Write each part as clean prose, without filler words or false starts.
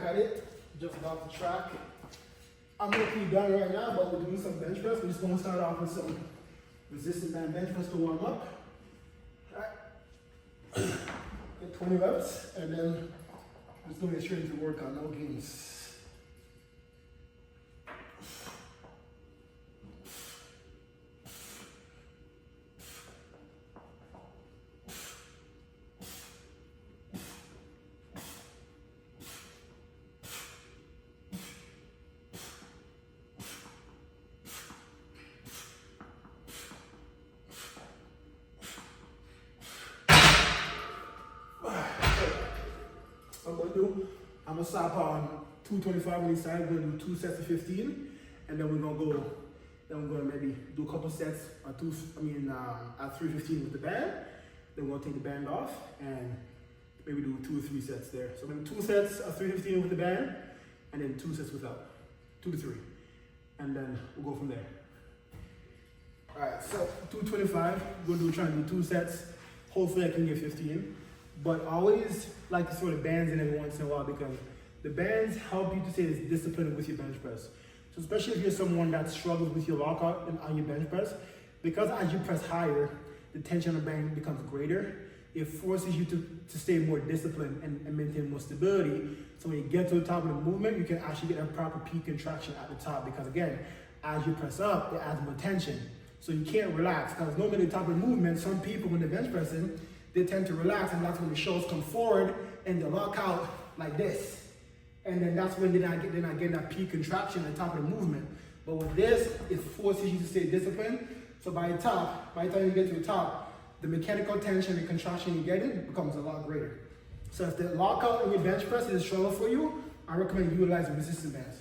at it, just off the track. I'm gonna keep done right now, but we're doing some bench press. We're just gonna start off with some resistance band bench press to warm up. All right. Get 20 reps, and then just going straight into workout, no games. I'm gonna stop on 225 on each side. We're gonna do 2 sets of 15, and then we're gonna maybe do a couple sets at 315 with the band. Then we're gonna take the band off and maybe do 2 or 3 sets there. So maybe 2 sets of 315 with the band, and then 2 sets without, 2 to 3, and then we'll go from there. All right, so 225. We're gonna try and do 2 sets. Hopefully I can get 15. But I always like to throw the bands in every once in a while because the bands help you to stay disciplined with your bench press. So especially if you're someone that struggles with your lockout on your bench press, because as you press higher, the tension on the band becomes greater. It forces you to stay more disciplined and maintain more stability. So when you get to the top of the movement, you can actually get a proper peak contraction at the top because again, as you press up, it adds more tension. So you can't relax. Because normally at the top of the movement, some people when they're bench pressing, they tend to relax, and that's when the shoulders come forward and they lock out like this. And then that's when they're not getting that peak contraction at the top of the movement. But with this, it forces you to stay disciplined. So by the time you get to the top, the mechanical tension and contraction you're getting becomes a lot greater. So if the lockout in your bench press is a struggle for you, I recommend utilizing resistance bands.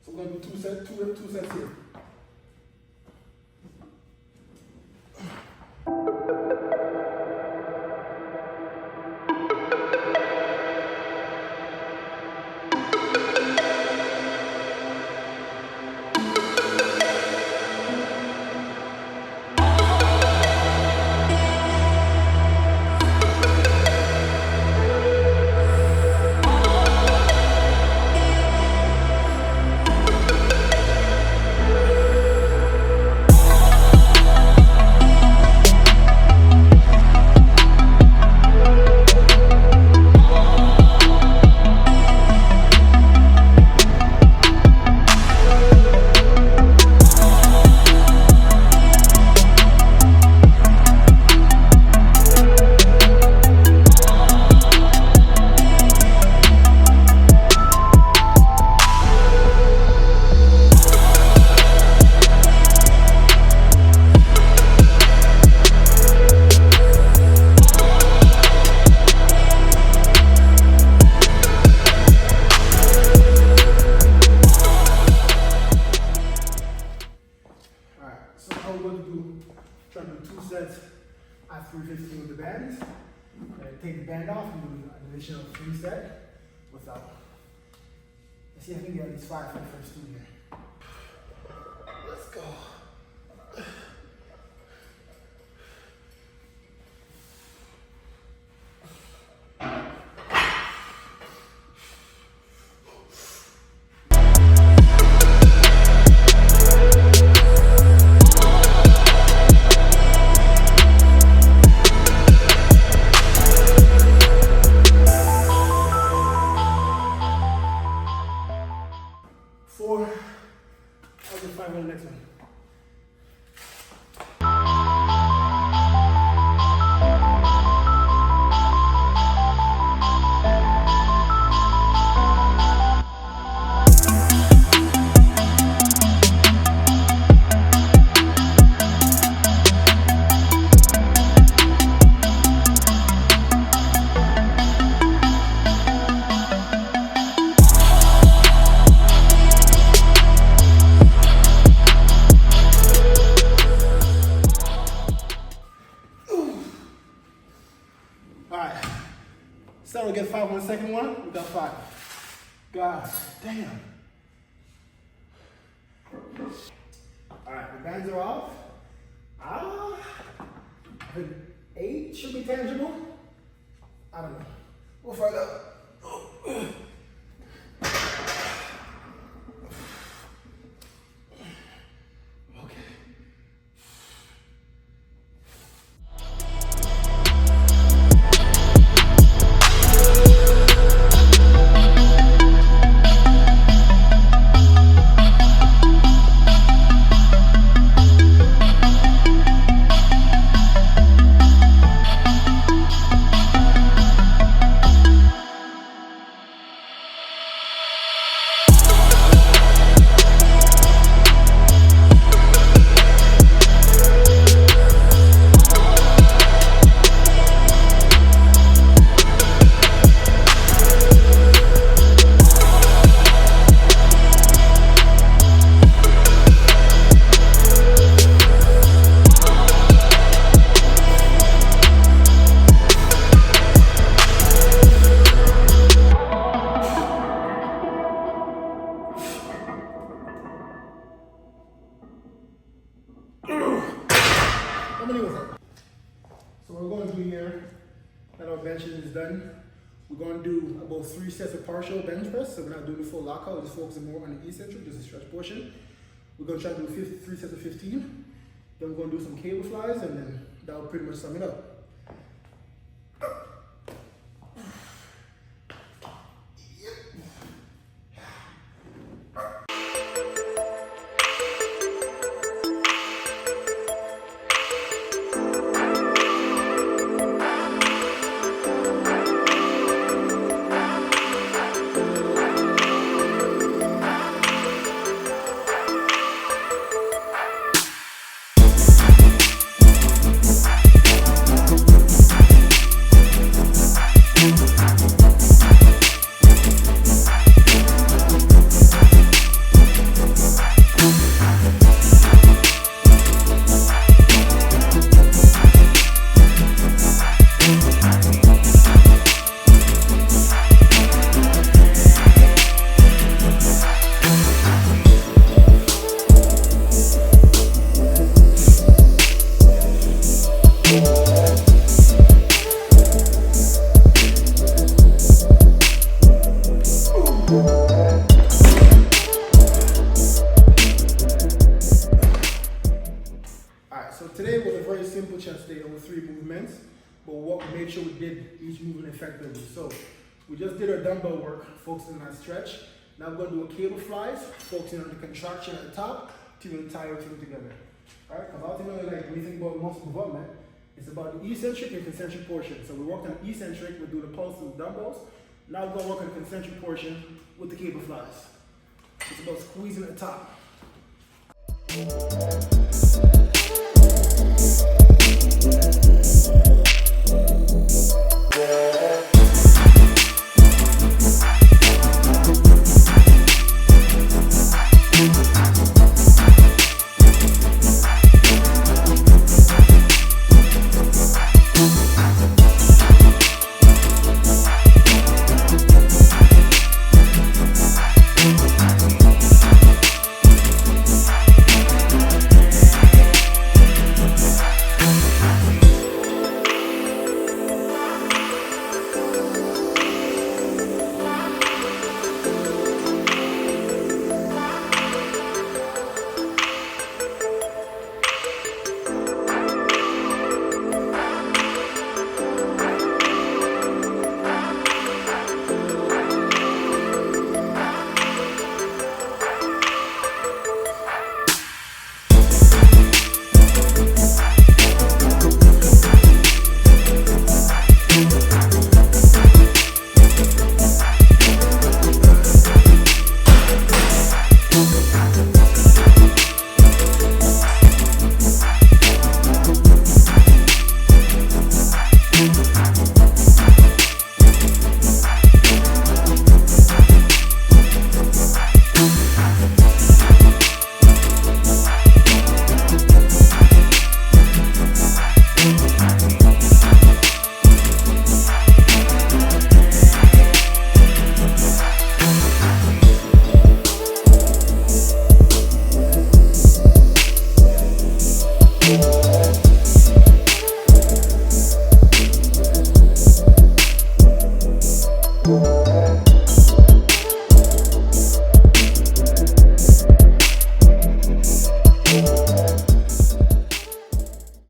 So we're gonna do two sets here. Try to do 2 sets at 315 with the bands. And take the band off and do an additional 3 set without. Let's see if I can get at least 5 for the first 2 here. Let's go. I'll do 5 on the next one. So we get 5 on the second one, we got 5. God damn. Alright, the bands are off. The 8 should be tangible. I don't know. We'll find out. done. We're going to do about 3 sets of partial bench press, so we're not doing the full lockout, we're just focusing more on the eccentric, just the stretch portion. We're going to try to do 3 sets of 15. Then we're going to do some cable flies, and then that will pretty much sum it up. So today was a very simple chest day over 3 movements, but what we made sure we did each movement effectively. So we just did our dumbbell work, focusing on stretch. Now we're going to do a cable flies, focusing on the contraction at the top to the entire thing together. All right, because ultimately, like when you think about muscle development, it's about the eccentric and concentric portion. So we worked on eccentric, we'll do the pulse with dumbbells. Now we're going to work on the concentric portion with the cable flies. It's about squeezing at the top.